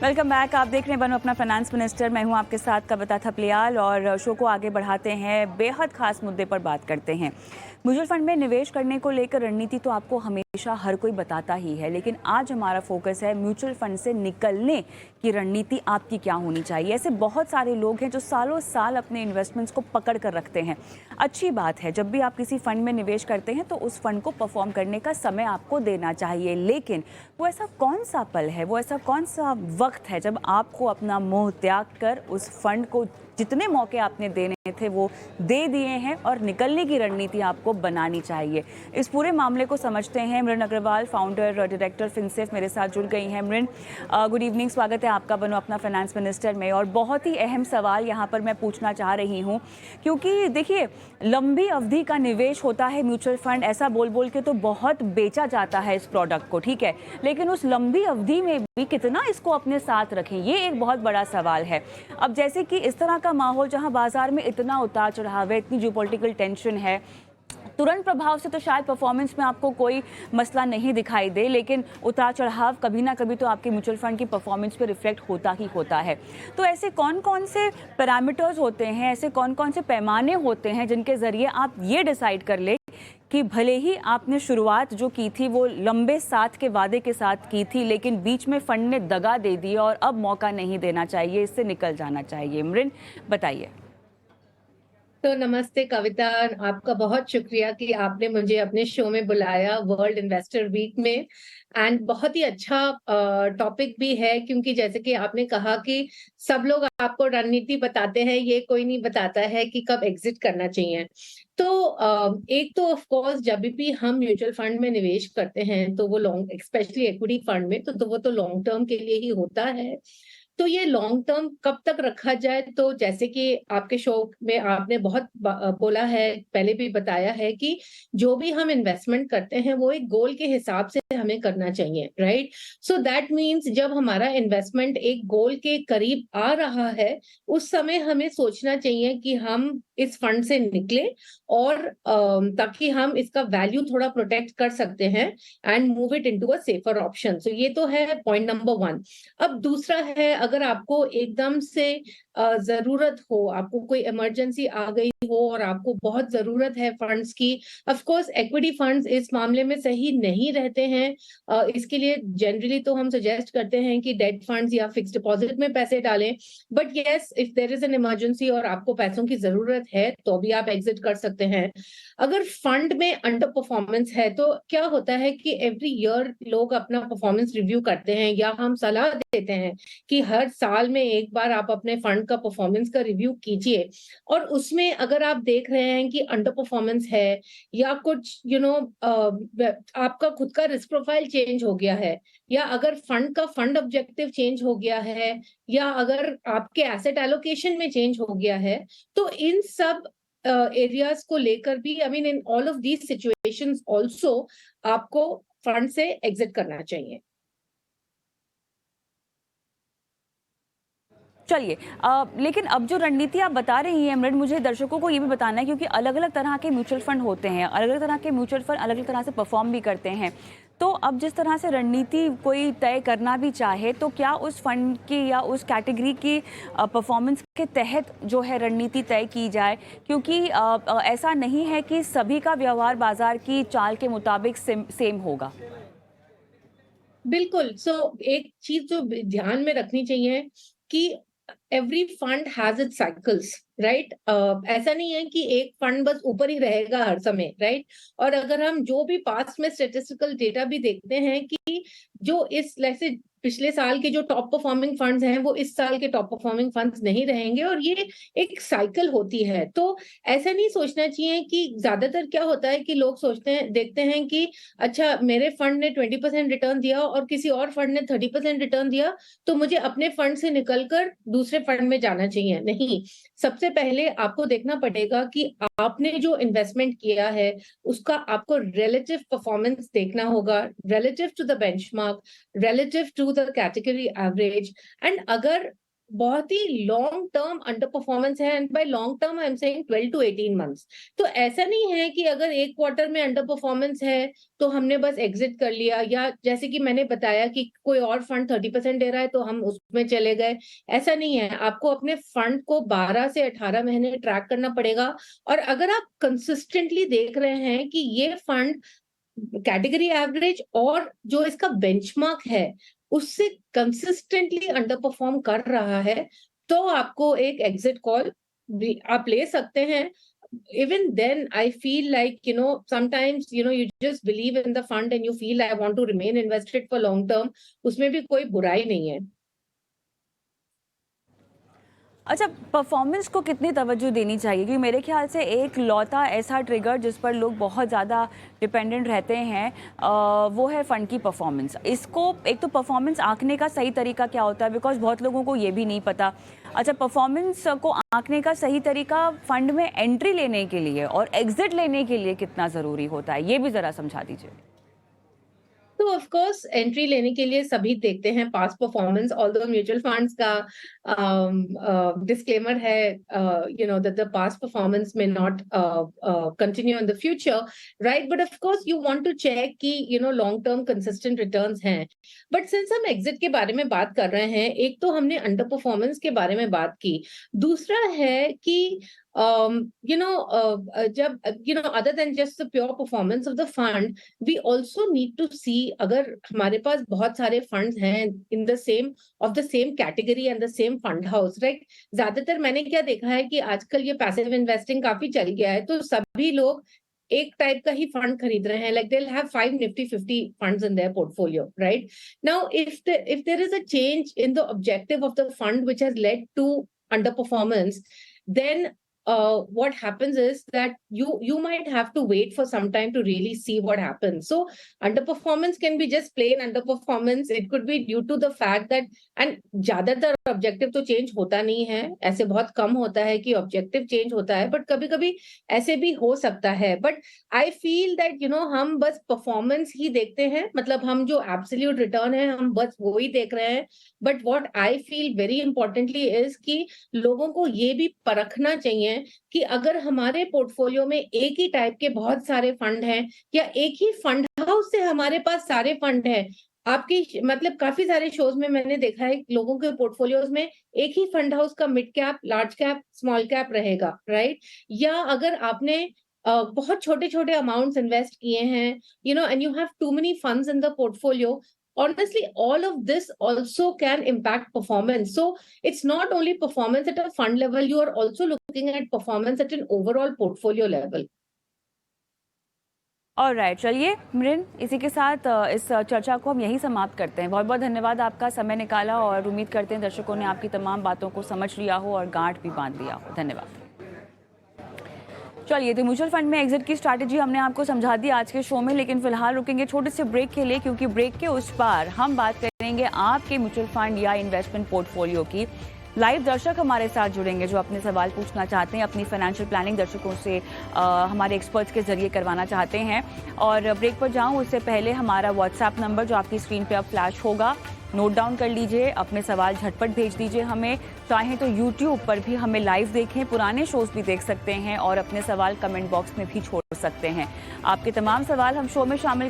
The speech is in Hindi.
Welcome back. आप देख रहे हैं बनो अपना फाइनेंस मिनिस्टर। मैं हूं आपके साथ कविता थपलियाल और शो को आगे बढ़ाते हैं। बेहद खास मुद्दे पर बात करते हैं। म्यूचुअल फंड में निवेश करने को लेकर रणनीति तो आपको हमेशा हर कोई बताता ही है, लेकिन आज हमारा फोकस है म्यूचुअल फंड से निकलने की रणनीति आपकी क्या होनी चाहिए। ऐसे बहुत सारे लोग हैं जो सालों साल अपने इन्वेस्टमेंट्स को पकड़ कर रखते हैं। अच्छी बात है, जब भी आप किसी फंड में निवेश करते हैं तो उस फंड को परफॉर्म करने का समय आपको देना चाहिए, लेकिन वो ऐसा कौन सा पल है, वो ऐसा कौन सा वक्त है जब आपको अपना मोह त्याग कर उस फंड को जितने मौके आपने देने थे वो दे दिए हैं और निकलने की रणनीति आपको बनानी चाहिए। इस पूरे मामले को समझते हैं मृण अग्रवाल, फाउंडर डायरेक्टर फिनसेफ, मेरे साथ जुड़ गई हैं। मृण, गुड इवनिंग, स्वागत है आपका बनो अपना फाइनेंस मिनिस्टर में। और बहुत ही अहम सवाल यहाँ पर मैं पूछना चाह रही हूँ, क्योंकि देखिए लंबी अवधि का निवेश होता है म्यूचुअल फंड, ऐसा बोल बोल के तो बहुत बेचा जाता है इस प्रोडक्ट को, ठीक है, लेकिन उस लंबी अवधि में भी कितना इसको अपने साथ रखें, ये एक बहुत बड़ा सवाल है। अब जैसे कि इस तरह का माहौल जहां बाजार में इतना उतार चढ़ाव है, इतनी जियोपॉलिटिकल टेंशन है, तुरंत प्रभाव से तो शायद परफॉर्मेंस में आपको कोई मसला नहीं दिखाई दे, लेकिन उतार चढ़ाव कभी ना कभी तो आपके म्यूचुअल फंड की परफॉर्मेंस पे रिफ्लेक्ट होता ही होता है। तो ऐसे कौन कौन से पैरामीटर्स होते हैं, ऐसे कौन कौन से पैमाने होते हैं जिनके ज़रिए आप ये डिसाइड कर ले कि भले ही आपने शुरुआत जो की थी वो लंबे साथ के वादे के साथ की थी, लेकिन बीच में फंड ने दगा दे दी और अब मौका नहीं देना चाहिए, इससे निकल जाना चाहिए। मृण, बताइए। तो नमस्ते कविता, आपका बहुत शुक्रिया कि आपने मुझे अपने शो में बुलाया वर्ल्ड इन्वेस्टर वीक में। एंड बहुत ही अच्छा टॉपिक भी है, क्योंकि जैसे कि आपने कहा कि सब लोग आपको रणनीति बताते हैं, ये कोई नहीं बताता है कि कब एग्जिट करना चाहिए। तो एक तो ऑफ कोर्स जब भी हम म्यूचुअल फंड में निवेश करते हैं तो वो लॉन्ग, स्पेशली इक्विटी फंड में, तो वो तो लॉन्ग टर्म के लिए ही होता है। तो ये लॉन्ग टर्म कब तक रखा जाए, तो जैसे कि आपके शो में आपने बहुत बोला है, पहले भी बताया है कि जो भी हम इन्वेस्टमेंट करते हैं वो एक गोल के हिसाब से हमें करना चाहिए, राइट। सो दैट मीन्स जब हमारा इन्वेस्टमेंट एक गोल के करीब आ रहा है, उस समय हमें सोचना चाहिए कि हम इस फंड से निकले और ताकि हम इसका वैल्यू थोड़ा प्रोटेक्ट कर सकते हैं and move it into a safer option. So ये तो है पॉइंट नंबर 1। अब दूसरा है, अगर आपको एकदम से जरूरत हो, आपको कोई इमरजेंसी आ गई हो और आपको बहुत जरूरत है फंड्स की, ऑफ कोर्स इक्विटी फंड्स इस मामले में सही नहीं रहते हैं। इसके लिए जनरली तो हम सजेस्ट करते हैं कि डेट फंड्स या फिक्स डिपॉजिट में पैसे डालें। But yes, if there is an emergency और आपको पैसों की जरूरत है तो भी आप एग्जिट कर सकते हैं। अगर फंड में अंडर परफॉर्मेंस है तो क्या होता है कि एवरी ईयर लोग अपना परफॉर्मेंस रिव्यू करते हैं, या हम सलाह देते हैं कि हर साल में एक बार आप अपने फंड का परफॉर्मेंस का रिव्यू कीजिए। और उसमें अगर आप देख रहे हैं कि अंडर परफॉर्मेंस है या कुछ आपका खुद का रिस्क प्रोफाइल चेंज हो गया है, या अगर फंड का फंड ऑब्जेक्टिव चेंज हो गया है, या अगर आपके एसेट एलोकेशन में चेंज हो गया है, तो इन सब एरियाज को लेकर भी, I mean in all of these situations also, आपको फंड से एग्जिट करना चाहिए। चलिए, लेकिन अब जो रणनीति आप बता रही हैं मृण, मुझे दर्शकों को ये भी बताना है, क्योंकि अलग अलग तरह के म्यूचुअल फंड होते हैं, अलग अलग तरह के म्यूचुअल फंड अलग अलग तरह से परफॉर्म भी करते हैं। तो अब जिस तरह से रणनीति कोई तय करना भी चाहे, तो क्या उस फंड की या उस कैटेगरी की परफॉर्मेंस के तहत जो है रणनीति तय की जाए, क्योंकि ऐसा नहीं है कि सभी का व्यवहार बाजार की चाल के मुताबिक सेम होगा। बिल्कुल। एक चीज जो ध्यान में रखनी चाहिए कि every fund has its cycles, right. ऐसा नहीं है कि एक फंड बस ऊपर ही रहेगा हर समय, राइट। और अगर हम जो भी पास्ट में स्टेटिस्टिकल डेटा भी देखते हैं कि जो इस जैसे पिछले साल के जो टॉप परफॉर्मिंग फंड्स हैं वो इस साल के टॉप परफॉर्मिंग फंड्स नहीं रहेंगे, और ये एक साइकिल होती है। तो ऐसा नहीं सोचना चाहिए कि ज्यादातर क्या होता है कि लोग सोचते हैं, देखते हैं कि अच्छा मेरे फंड ने 20% रिटर्न दिया और किसी और फंड ने 30% रिटर्न दिया, तो मुझे अपने फंड से निकलकर दूसरे फंड में जाना चाहिए। नहीं, सबसे पहले आपको देखना पड़ेगा कि आपने जो इन्वेस्टमेंट किया है उसका आपको रिलेटिव परफॉर्मेंस देखना होगा, relative to the benchmark, relative to the category average. And अगर बहुत ही लॉन्ग टर्म अंडर परफॉर्मेंस है, and by long term I am saying 12 to 18 months. तो ऐसा नहीं है कि अगर एक क्वार्टर में अंडर परफॉर्मेंस है तो हमने बस एग्जिट कर लिया, या जैसे कि मैंने बताया कि कोई और फंड 30% दे रहा है तो हम उसमें चले गए। ऐसा नहीं है, आपको अपने फंड को 12 से 18 महीने ट्रैक करना पड़ेगा। और अगर आप कंसिस्टेंटली देख रहे हैं कि ये फंड कैटेगरी एवरेज और जो इसका बेंचमार्क है उससे कंसिस्टेंटली अंडर परफॉर्म कर रहा है, तो आपको एक एग्जिट कॉल आप ले सकते हैं। Even then I feel like, sometimes, you just believe in the fund and you feel I want to remain invested for long term, उसमें भी कोई बुराई नहीं है। अच्छा, परफॉर्मेंस को कितनी तवज्जो देनी चाहिए? क्योंकि मेरे ख्याल से एक लौता ऐसा ट्रिगर जिस पर लोग बहुत ज़्यादा डिपेंडेंट रहते हैं, वो है फ़ंड की परफॉर्मेंस। इसको एक तो परफॉर्मेंस आंकने का सही तरीका क्या होता है, बिकॉज बहुत लोगों को ये भी नहीं पता। अच्छा, परफॉर्मेंस को आंकने का सही तरीका फ़ंड में एंट्री लेने के लिए और एग्जिट लेने के लिए कितना ज़रूरी होता है, ये भी ज़रा समझा दीजिए। तो ऑफ कोर्स एंट्री लेने के लिए सभी देखते हैं past performance, although mutual funds का डिस्क्लेमर है, that the past performance may not continue in the future, right? But of course you want to check कि लॉन्ग टर्म कंसिस्टेंट रिटर्न्स हैं। बट सिंस हम एग्जिट के बारे में बात कर रहे हैं, एक तो हमने अंडर परफॉर्मेंस के बारे में बात की, दूसरा है कि जब other than just the pure performance of the fund, we also need to see अगर हमारे पास बहुत सारे फंड्स हैं in the same category and the same fund house, right? ज्यादातर मैंने क्या देखा है कि आजकल ये पैसिव इन्वेस्टिंग काफी चल गया है, तो सभी लोग एक टाइप का ही फंड खरीद रहे हैं, like they'll have 5 Nifty 50 funds in their portfolio, right? Now if there is a change in the objective of the fund which has led to underperformance, then what happens is that you might have to wait for some time to really see what happens. So underperformance can be just plain underperformance. It could be due to the fact that, and ज्यादातर ऑब्जेक्टिव तो चेंज होता नहीं है, ऐसे बहुत कम होता है कि ऑब्जेक्टिव चेंज होता है, बट कभी कभी ऐसे भी हो सकता है। बट आई फील दैट हम बस परफॉर्मेंस ही देखते हैं, मतलब हम जो एब्सोल्यूट रिटर्न है हम बस वो ही देख रहे हैं। But what I feel very importantly is कि लोगों को ये भी परखना चाहिए कि अगर हमारे पोर्टफोलियो में एक ही टाइप के बहुत सारे फंड हैं, या एक ही फंड हाउस से हमारे पास सारे फंड हैं, आपकी मतलब काफी सारे शोज में मैंने देखा है लोगों के पोर्टफोलियोज में एक ही फंड हाउस का mid cap, large cap, small cap रहेगा, राइट? या अगर आपने बहुत छोटे छोटे अमाउंट्स इन्वेस्ट किए हैं, and you have too many funds in the portfolio, honestly all of this also can impact performance. So it's not only performance at a fund level, you are also looking at performance at an overall portfolio level. Alright, चलिए मृन, इसी के साथ इस चर्चा को हम यही समाप्त करते हैं। बहुत बहुत धन्यवाद, आपका समय निकाला, और उम्मीद करते हैं दर्शकों ने आपकी तमाम बातों को समझ लिया हो और गांठ भी बांध लिया हो। धन्यवाद। चलिए, तो म्यूचुअल फंड में एग्जिट की स्ट्रैटेजी हमने आपको समझा दी आज के शो में, लेकिन फिलहाल रुकेंगे छोटे से ब्रेक के लिए, क्योंकि ब्रेक के उस पार हम बात करेंगे आपके म्यूचुअल फंड या इन्वेस्टमेंट पोर्टफोलियो की। लाइव दर्शक हमारे साथ जुड़ेंगे जो अपने सवाल पूछना चाहते हैं, अपनी फाइनेंशियल प्लानिंग दर्शकों से हमारे एक्सपर्ट्स के जरिए करवाना चाहते हैं। और ब्रेक पर जाऊं उससे पहले हमारा व्हाट्सएप नंबर जो आपकी स्क्रीन पे अब फ्लैश होगा, नोट डाउन कर लीजिए, अपने सवाल झटपट भेज दीजिए हमें। चाहें तो यूट्यूब पर भी हमें लाइव देखें, पुराने शोज भी देख सकते हैं, और अपने सवाल कमेंट बॉक्स में भी छोड़ सकते हैं। आपके तमाम सवाल हम शो में शामिल